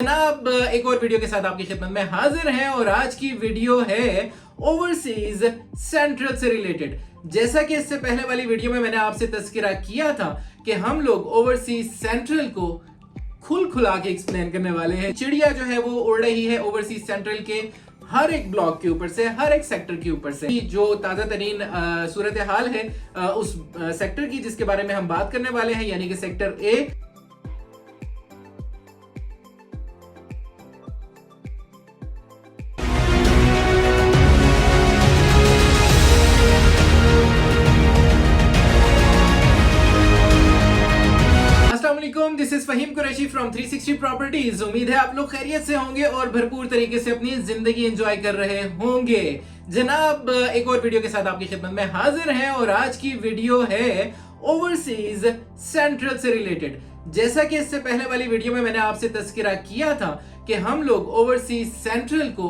जनाब एक और वीडियो के साथ आपकी खिदमत में हाजिर हैं और आज की वीडियो है ओवरसीज सेंट्रल से रिलेटेड। जैसा कि इससे पहले वाली वीडियो में मैंने आपसे तज़किरा किया था कि हम लोग ओवरसीज सेंट्रल को खुला के एक्सप्लेन करने वाले हैं। चिड़िया जो है वो उड़ रही है ओवरसीज सेंट्रल के हर एक ब्लॉक के ऊपर से, हर एक सेक्टर के ऊपर से। जो ताजा तरीन सूरत हाल है उस सेक्टर की जिसके बारे में हम बात करने वाले हैं, यानी कि sector A. This is Faheem Qureshi from 360 properties. उम्मीद है आप लोग खैरियत से होंगे और भरपूर तरीके से अपनी जिंदगी एंजॉय कर रहे होंगे। जनाब एक और वीडियो के साथ आपकी खिदमत में हाजिर हैं और आज की वीडियो है ओवरसीज सेंट्रल से रिलेटेड। जैसा कि इससे पहले वाली वीडियो में मैंने आपसे तज़किरा किया था कि हम लोग ओवरसीज सेंट्रल को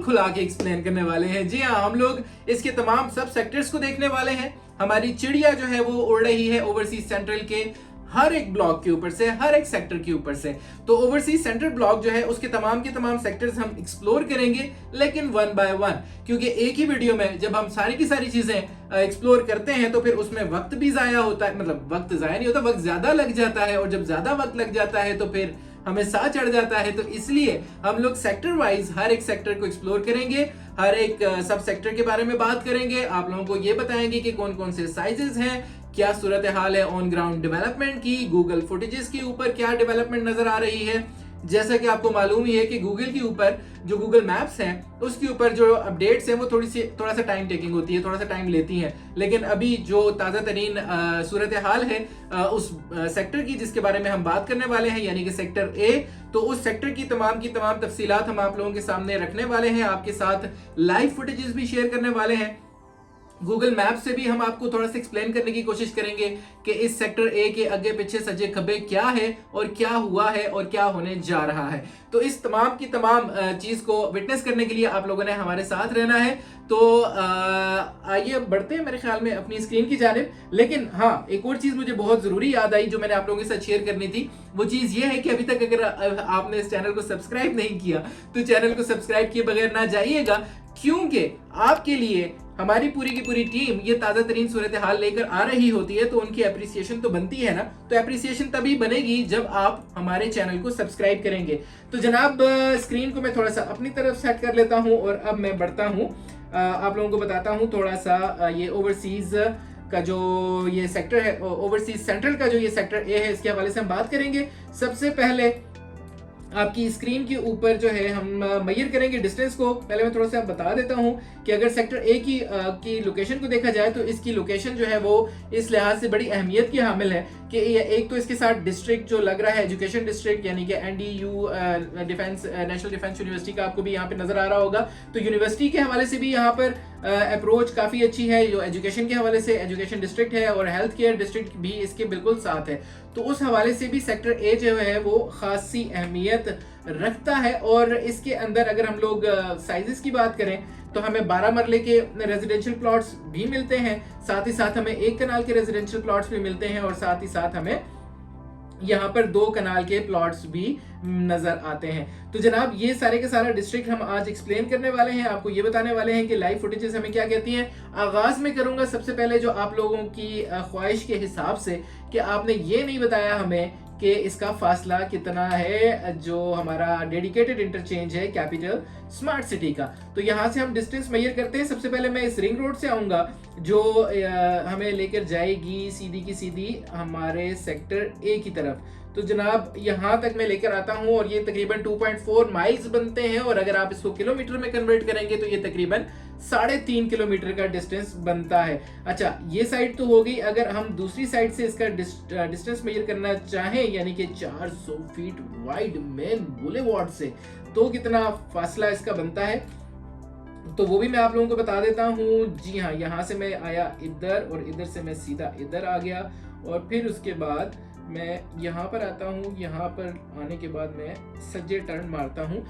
खुला के एक्सप्लेन करने वाले हैं। जी हाँ, हम लोग इसके तमाम सब सेक्टर्स को देखने वाले हैं। हमारी चिड़िया जो है वो उड़ रही है ओवरसीज सेंट्रल के हर एक ब्लॉक के ऊपर से, हर एक सेक्टर के ऊपर से। तो ओवरसीज सेंट्रल ब्लॉक जो है उसके तमाम के तमाम सेक्टर्स हम एक्सप्लोर करेंगे, लेकिन वन बाय वन, क्योंकि एक ही वीडियो में जब हम सारी की सारी चीजें एक्सप्लोर करते हैं तो फिर उसमें वक्त भी जाया होता है। मतलब वक्त जाया नहीं होता, वक्त ज्यादा लग जाता है, और जब ज्यादा वक्त लग जाता है तो फिर हमें साह चढ़ जाता है। तो इसलिए हम लोग सेक्टर वाइज हर एक सेक्टर को एक्सप्लोर करेंगे, हर एक सब सेक्टर के बारे में बात करेंगे, आप लोगों को ये बताएंगे कि कौन कौन से साइजेस हैं, क्या सूरत हाल है ऑन ग्राउंड डेवलपमेंट की, गूगल फुटेजेस के ऊपर क्या डेवलपमेंट नजर आ रही है। जैसा कि आपको मालूम ही है कि गूगल के ऊपर जो गूगल मैप्स हैं उसके ऊपर जो अपडेट्स हैं वो थोड़ा सा टाइम टेकिंग होती है, थोड़ा सा टाइम लेती हैं। लेकिन अभी जो ताज़ा तरीन सूरत हाल है उस सेक्टर की जिसके बारे में हम बात करने वाले हैं, यानी कि सेक्टर ए, तो उस सेक्टर की तमाम तफसीलात हम आप लोगों के सामने रखने वाले हैं। आपके साथ लाइव फुटेजेस भी शेयर करने वाले हैं। गूगल मैप से भी हम आपको थोड़ा सा एक्सप्लेन करने की कोशिश करेंगे कि इस सेक्टर ए के आगे पीछे सजे खब्बे क्या है और क्या हुआ है और क्या होने जा रहा है। तो इस तमाम की तमाम चीज को विटनेस करने के लिए आप लोगों ने हमारे साथ रहना है। तो आइए बढ़ते हैं मेरे ख्याल में अपनी स्क्रीन की जानिब। लेकिन हाँ, एक और चीज मुझे बहुत जरूरी याद आई जो मैंने आप लोगों के साथ शेयर करनी थी। वो चीज ये है कि अभी तक अगर आपने इस चैनल को सब्सक्राइब नहीं किया तो चैनल को सब्सक्राइब किए बगैर ना जाइएगा, क्योंकि आपके लिए हमारी पूरी की पूरी टीम ये ताजा तरीन सूरत हाल लेकर आ रही होती है, तो उनकी अप्रिसिएशन तो बनती है ना। तो अप्रिसिएशन तभी बनेगी जब आप हमारे चैनल को सब्सक्राइब करेंगे। तो जनाब स्क्रीन को मैं थोड़ा सा अपनी तरफ सेट कर लेता हूं और अब मैं बढ़ता हूं, आप लोगों को बताता हूं थोड़ा सा ये ओवरसीज का जो ये सेक्टर है, ओवरसीज सेंट्रल का जो ये सेक्टर ए है, इसके हवाले से हम बात करेंगे। सबसे पहले आपकी स्क्रीन के ऊपर जो है हम मेजर करेंगे डिस्टेंस को। पहले मैं थोड़ा सा बता देता हूं कि अगर सेक्टर ए की लोकेशन को देखा जाए तो इसकी लोकेशन जो है वो इस लिहाज से बड़ी अहमियत की हामिल है कि एक तो इसके साथ डिस्ट्रिक्ट जो लग रहा है एजुकेशन डिस्ट्रिक्ट, यानी कि NDU defence national defence university का आपको भी यहाँ पे नजर आ रहा होगा। तो यूनिवर्सिटी के हवाले से भी यहाँ पर अप्रोच काफी अच्छी है। जो एजुकेशन के हवाले से एजुकेशन डिस्ट्रिक्ट है और हेल्थ केयर डिस्ट्रिक्ट भी इसके बिल्कुल साथ है। तो उस हवाले से भी सेक्टर ए जो है वो खासी अहमियत रखता है। और इसके अंदर अगर हम लोग साइजेस की बात करें तो हमें 12 मरले के रेजिडेंशियल प्लॉट्स भी मिलते हैं, साथ ही साथ हमें 1 कनाल के रेजिडेंशियल प्लॉट्स भी मिलते हैं, और साथ ही साथ हमें यहाँ पर 2 कनाल के प्लॉट्स भी नजर आते हैं। तो जनाब ये सारे के सारा डिस्ट्रिक्ट हम आज एक्सप्लेन करने वाले हैं, आपको ये बताने वाले हैं कि लाइव फुटेजेस हमें क्या कहती हैं। आगाज में करूंगा सबसे पहले जो आप लोगों की ख्वाहिश के हिसाब से कि आपने ये नहीं बताया हमें कि इसका फासला कितना है जो हमारा डेडिकेटेड इंटरचेंज है कैपिटल स्मार्ट सिटी का। तो यहाँ से हम डिस्टेंस मेजर करते हैं। सबसे पहले मैं इस रिंग रोड से आऊंगा जो हमें लेकर जाएगी सीधी की सीधी हमारे सेक्टर ए की तरफ। तो जनाब यहाँ तक मैं लेकर आता हूँ और ये तकरीबन 2.4 माइल्स बनते हैं, और अगर आप इसको किलोमीटर में कन्वर्ट करेंगे तो ये तकरीबन 3.5 किलोमीटर का डिस्टेंस बनता है। अच्छा, ये साइड तो हो गई। अगर हम दूसरी साइड से इसका डिस्टेंस मेजर करना चाहें, यानी कि 400 फीट वाइड मेन बुलेवार्ड से, तो कितना फासला इसका बनता है तो वो भी मैं आप लोगों को बता देता हूँ। जी हाँ, यहाँ से मैं आया इधर और इधर से मैं सीधा इधर आ गया, और फिर उसके बाद मैं यहाँ पर आता हूँ। यहाँ पर आने के बाद मैं सज्जे टर्न मारता हूँ।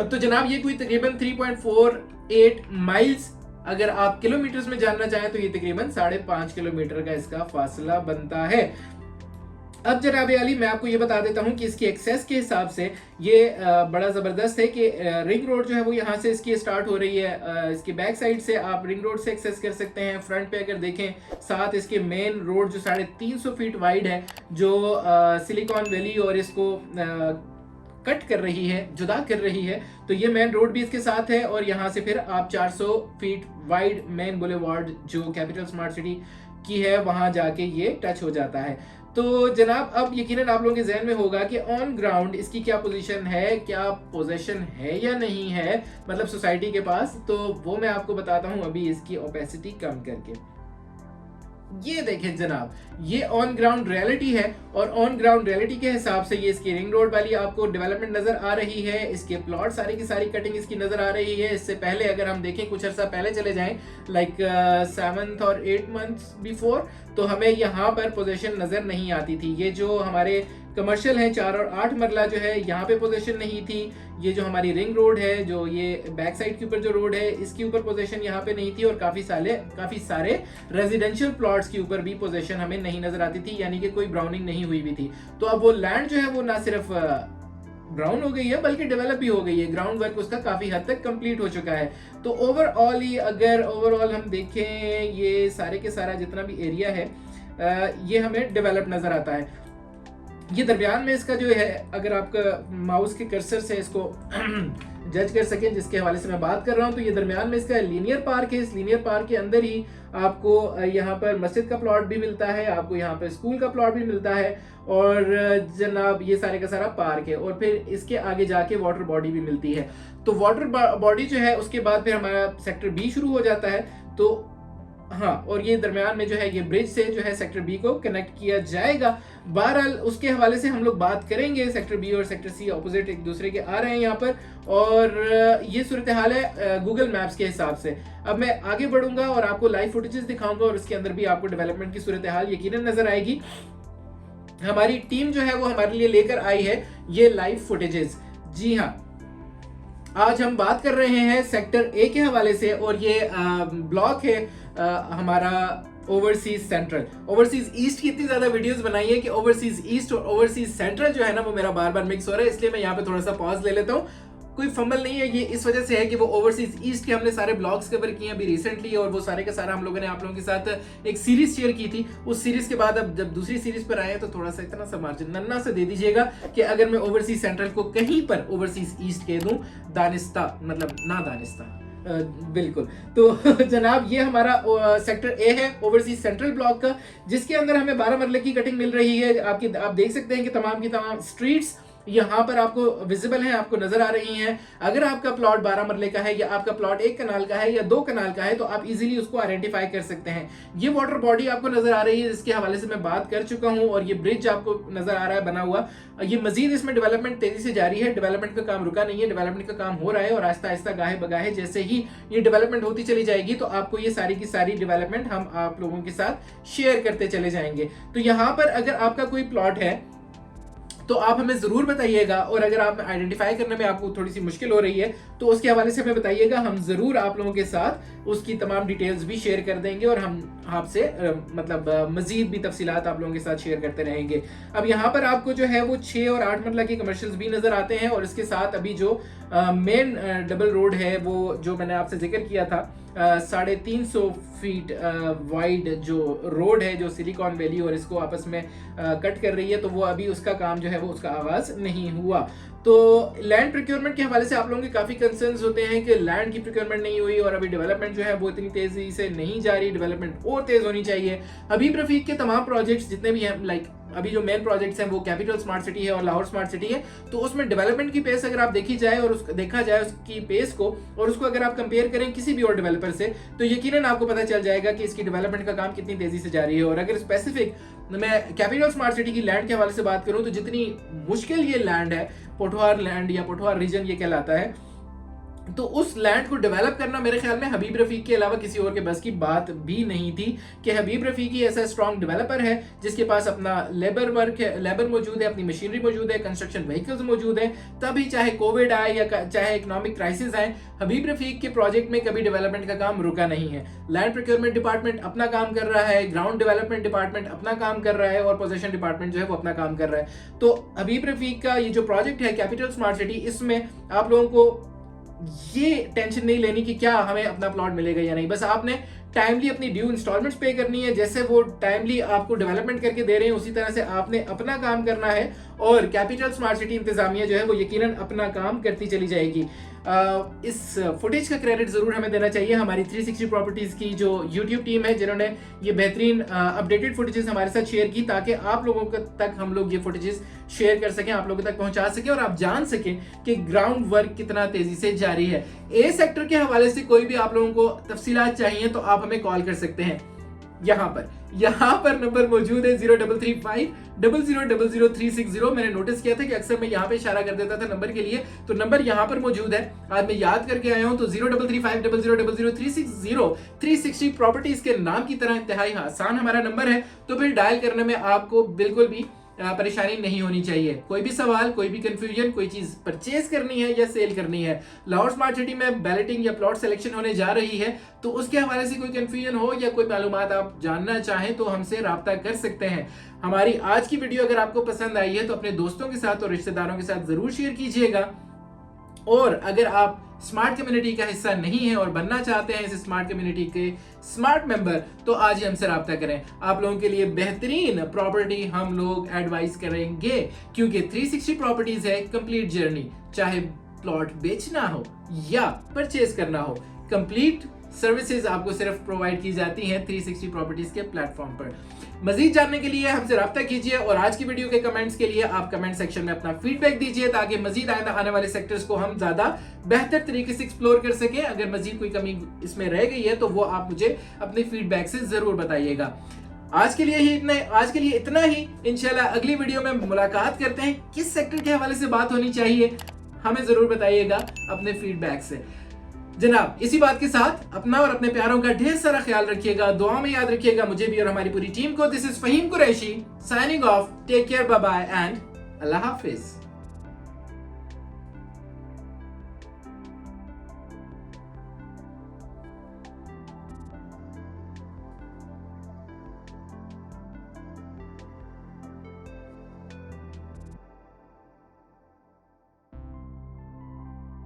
तो जनाब ये कोई तकरीबन 3.48 माइल्स, अगर आप किलोमीटर्स में जानना चाहें तो ये तकरीबन 5.5 किलोमीटर का इसका फासला बनता है। अब जनाब अली मैं आपको ये बता देता हूँ कि इसकी एक्सेस के हिसाब से ये बड़ा ज़बरदस्त है कि रिंग रोड जो है वो यहाँ से इसकी स्टार्ट हो रही है। इसकी बैक साइड से आप रिंग रोड से एक्सेस कर सकते हैं। फ्रंट पे अगर देखें, साथ इसके मेन रोड जो 350 फीट वाइड है, जो सिलिकॉन वैली और इसको कट कर रही है, जुदा कर रही है, तो ये मेन रोड भी इसके साथ है। और यहाँ से फिर आप 400 फीट वाइड मेन बुलेवार्ड जो कैपिटल स्मार्ट सिटी की है वहां जाके ये टच हो जाता है। तो जनाब अब यकीनन आप लोगों के जहन में होगा कि ऑन ग्राउंड इसकी क्या पोजीशन है, क्या पोजीशन है या नहीं है, मतलब सोसाइटी के पास, तो वो मैं आपको बताता हूं अभी इसकी ओपेसिटी कम करके। ये देखें जनाब, ये ऑन ग्राउंड रियलिटी है और ऑन ग्राउंड रियलिटी के हिसाब से ये इसकी रिंग रोड वाली आपको डेवलपमेंट नजर आ रही है। इसके प्लॉट सारी की सारी कटिंग इसकी नजर आ रही है। इससे पहले अगर हम देखें, कुछ अर्सा पहले चले जाएं, लाइक 7 और 8 मंथ्स बिफोर, तो हमें यहाँ पर पोजीशन नजर नहीं आती थी। ये जो हमारे कमर्शियल है 4 और 8 मरला जो है, यहाँ पे पोजीशन नहीं थी। ये जो हमारी रिंग रोड है, जो ये बैक साइड के ऊपर जो रोड है, इसके ऊपर पोजीशन यहाँ पे नहीं थी। और काफी सारे रेजिडेंशियल प्लॉट्स के ऊपर भी पोजीशन हमें नहीं नजर आती थी, यानी कि कोई ब्राउनिंग नहीं हुई भी थी। तो अब वो लैंड जो है वो ना सिर्फ ब्राउन हो गई है बल्कि डेवलप भी हो गई है। ग्राउंड वर्क उसका काफी हद तक कंप्लीट हो चुका है। तो ओवरऑल ही अगर ओवरऑल हम देखें, ये सारे के सारा जितना भी एरिया है ये हमें डेवलप नजर आता है। ये दरमियान में इसका जो है, अगर आपका माउस के कर्सर से इसको जज कर सकें जिसके हवाले से मैं बात कर रहा हूं, तो ये दरमियान में इसका लीनियर पार्क है। इस लीनियर पार्क के अंदर ही आपको यहाँ पर मस्जिद का प्लॉट भी मिलता है, आपको यहाँ पर स्कूल का प्लॉट भी मिलता है, और जनाब ये सारे का सारा पार्क है। और फिर इसके आगे जाके वाटर बॉडी भी मिलती है। तो वाटर बॉडी जो है उसके बाद फिर हमारा सेक्टर बी शुरू हो जाता है। तो हाँ, और ये दरमियान में जो है ये ब्रिज से जो है सेक्टर बी को कनेक्ट किया जाएगा। बहरहाल उसके हवाले से हम लोग बात करेंगे। सेक्टर बी और सेक्टर सी ऑपोजिट एक दूसरे के आ रहे हैं यहाँ पर, और ये सूरत हाल है गूगल मैप्स के हिसाब से। अब मैं आगे बढ़ूंगा और आपको लाइव फुटेजेस दिखाऊंगा, और उसके अंदर भी आपको डेवलपमेंट की सूरत हाल यकीनन नजर आएगी। हमारी टीम जो है वो हमारे लिए लेकर आई है ये लाइव फुटेजेस। जी हाँ, आज हम बात कर रहे हैं सेक्टर ए के हवाले से, और ये ब्लॉक है हमारा ओवरसीज सेंट्रल। ओवरसीज ईस्ट की इतनी ज्यादा वीडियोस बनाई है कि ओवरसीज ईस्ट और ओवरसीज सेंट्रल जो है ना वो मेरा बार बार मिक्स हो रहा है, इसलिए मैं यहाँ पे थोड़ा सा पॉज ले लेता हूँ। कोई फंबल नहीं है, ये इस वजह से है कि वो ओवरसीज ईस्ट के हमने सारे ब्लॉग्स कवर किए हैं अभी रिसेंटली, और वो सारे का सारा हम लोगों ने आप लोगों के साथ एक सीरीज शेयर की थी। उस सीरीज के बाद अब जब दूसरी सीरीज पर आए तो थोड़ा सा इतना सा मार्जिन नन्ना से दे दीजिएगा कि अगर मैं ओवरसीज सेंट्रल को कहीं पर ओवरसीज ईस्ट कह दूं, दानिस्ता मतलब ना दानिस्ता बिल्कुल। तो जनाब ये हमारा सेक्टर ए है ओवरसीज सेंट्रल ब्लॉक का, जिसके अंदर हमें 12 मरले की कटिंग मिल रही है। आप देख सकते हैं कि तमाम की तमाम स्ट्रीट्स यहाँ पर आपको विजिबल हैं, आपको नजर आ रही हैं। अगर आपका प्लॉट 12 मरले का है, या आपका प्लॉट 1 कनाल का है या 2 कनाल का है, तो आप इजीली उसको आइडेंटिफाई कर सकते हैं। ये वाटर बॉडी आपको नजर आ रही है जिसके हवाले से मैं बात कर चुका हूँ, और ये ब्रिज आपको नजर आ रहा है बना हुआ। ये मजीद इसमें डेवलपमेंट तेजी से जारी है। डेवलपमेंट का काम रुका नहीं है, डेवलपमेंट का काम हो रहा है, और आहिस्ता आहिस्ता गाहे बगाहे जैसे ही ये डेवलपमेंट होती चली जाएगी तो आपको ये सारी की सारी डेवलपमेंट हम आप लोगों के साथ शेयर करते चले जाएंगे। तो यहाँ पर अगर आपका कोई प्लॉट है तो आप हमें जरूर बताइएगा, और अगर आप आइडेंटिफाई करने में आपको थोड़ी सी मुश्किल हो रही है तो उसके हवाले से हमें बताइएगा। हम जरूर आप लोगों के साथ उसकी तमाम डिटेल्स भी शेयर कर देंगे, और हम आपसे मतलब मजीद भी तफसीलात आप लोगों के साथ शेयर करते रहेंगे। अब यहाँ पर आपको जो है वो 6 और 8 मरला के कमर्शियल्स भी नजर आते हैं, और इसके साथ अभी जो मेन डबल रोड है वो जो मैंने आपसे जिक्र किया था 350 फीट वाइड जो रोड है जो सिलिकॉन वैली और इसको आपस में कट कर रही है, तो वो अभी उसका काम जो है वो उसका आगाज नहीं हुआ। तो लैंड प्रोक्योरमेंट के हवाले से आप लोगों के काफी कंसर्न्स होते हैं कि लैंड की प्रोक्योरमेंट नहीं हुई, और अभी डेवलपमेंट जो है वो इतनी तेजी से नहीं जा रही, डेवलपमेंट और तेज होनी चाहिए। हबीब रफीक के तमाम प्रोजेक्ट्स जितने भी हैं, लाइक अभी जो मेन प्रोजेक्ट्स हैं वो कैपिटल स्मार्ट सिटी है और लाहौर स्मार्ट सिटी है, तो उसमें डेवलपमेंट की पेस अगर आप देखी जाए और उसको देखा जाए उसकी पेस को, और उसको अगर आप कंपेयर करें किसी भी और डेवलपर से, तो यकीनन आपको पता चल जाएगा कि इसकी डेवलपमेंट का काम कितनी तेजी से जारी है। और अगर स्पेसिफिक मैं कैपिटल स्मार्ट सिटी की लैंड के हवाले से बात करूं तो जितनी मुश्किल ये लैंड है, पोठवार लैंड या पोठवार रीजन ये कहलाता है, तो उस लैंड को डेवलप करना मेरे ख्याल में हबीब रफीक के अलावा किसी और के बस की बात भी नहीं थी कि हबीब रफीक ही ऐसा स्ट्रॉन्ग डेवलपर है जिसके पास अपना लेबर वर्क है, लेबर मौजूद है, अपनी मशीनरी मौजूद है, कंस्ट्रक्शन व्हीकल्स मौजूद है। तभी चाहे कोविड आए या चाहे इकोनॉमिक क्राइसिस आए, हबीब रफीक के प्रोजेक्ट में कभी डेवलपमेंट का काम रुका नहीं है। लैंड प्रोक्योरमेंट डिपार्टमेंट अपना काम कर रहा है, ग्राउंड डेवलपमेंट डिपार्टमेंट अपना काम कर रहा है और पोजेशन डिपार्टमेंट जो है वो अपना काम कर रहा है। तो हबीब रफीक का ये जो प्रोजेक्ट है कैपिटल स्मार्ट सिटी, इसमें आप लोगों को ये टेंशन नहीं लेनी कि क्या हमें अपना प्लॉट मिलेगा या नहीं। बस आपने टाइमली अपनी ड्यू इंस्टॉलमेंट्स पे करनी है। जैसे वो टाइमली आपको डेवलपमेंट करके दे रहे हैं उसी तरह से आपने अपना काम करना है और कैपिटल स्मार्ट सिटी इंतजामिया जो है वो यकीनन अपना काम करती चली जाएगी। इस फुटेज का क्रेडिट जरूर हमें देना चाहिए हमारी 360 प्रॉपर्टीज की जो यूट्यूब टीम है, जिन्होंने ये बेहतरीन अपडेटेड फुटेजेस हमारे साथ शेयर की ताकि आप लोगों तक हम लोग ये फुटेजेस शेयर कर सकें, आप लोगों तक पहुंचा सकें और आप जान सकें कि ग्राउंड वर्क कितना तेजी से जारी है। ए सेक्टर के हवाले से कोई भी आप लोगों को तफसीलात चाहिए तो आप हमें कॉल कर सकते हैं। यहाँ पर नंबर मौजूद है 0335000360। मैंने नोटिस किया था कि अक्सर मैं यहाँ पे इशारा कर देता था नंबर के लिए, तो नंबर यहाँ पर मौजूद है। आज मैं याद करके आया हूँ, तो 0335000360 360 प्रॉपर्टीज के नाम की तरह इंतहाई आसान हमारा नंबर है। तो फिर डायल करने में आपको बिल्कुल भी परेशानी नहीं होनी चाहिए। कोई भी सवाल, कोई भी कंफ्यूजन, कोई चीज परचेज करनी है या सेल करनी है, लाहौर स्मार्ट सिटी में बैलेटिंग या प्लॉट सिलेक्शन होने जा रही है, तो उसके हवाले से कोई कंफ्यूजन हो या कोई मालूमात आप जानना चाहें तो हमसे राब्ता कर सकते हैं। हमारी आज की वीडियो अगर आपको पसंद आई है तो अपने दोस्तों के साथ और रिश्तेदारों के साथ जरूर शेयर कीजिएगा। और अगर आप स्मार्ट कम्युनिटी का हिस्सा नहीं है और बनना चाहते हैं इस स्मार्ट कम्युनिटी के स्मार्ट मेंबर, तो आज ही हमसे राब्ता करें। आप लोगों के लिए बेहतरीन प्रॉपर्टी हम लोग एडवाइस करेंगे, क्योंकि 360 प्रॉपर्टीज है कंप्लीट जर्नी। चाहे प्लॉट बेचना हो या परचेज करना हो, कंप्लीट सर्विसेज आपको सिर्फ प्रोवाइड की जाती हैं 360 प्रॉपर्टीज के प्लेटफॉर्म पर। मजीद जानने के लिए हमसे राब्ता कीजिए और आज की वीडियो के कमेंट्स के लिए आप कमेंट सेक्शन में अपना फीडबैक दीजिए ताकि मजीद आने वाले सेक्टर्स को हम ज्यादा बेहतर तरीके से एक्सप्लोर कर सकें। अगर मजीद कोई कमी इसमें रह गई है तो वो आप मुझे अपने फीडबैक से जरूर बताइएगा। आज के लिए इतना ही। इंशाल्लाह अगली वीडियो में मुलाकात करते हैं। किस सेक्टर के हवाले से बात होनी चाहिए हमें जरूर बताइएगा अपने फीडबैक से। जनाब, इसी बात के साथ अपना और अपने प्यारों का ढेर सारा ख्याल रखिएगा, दुआ में याद रखिएगा मुझे भी और हमारी पूरी टीम को। This is Faheem Qureshi signing off. Take care, bye bye and अल्लाह हाफिज।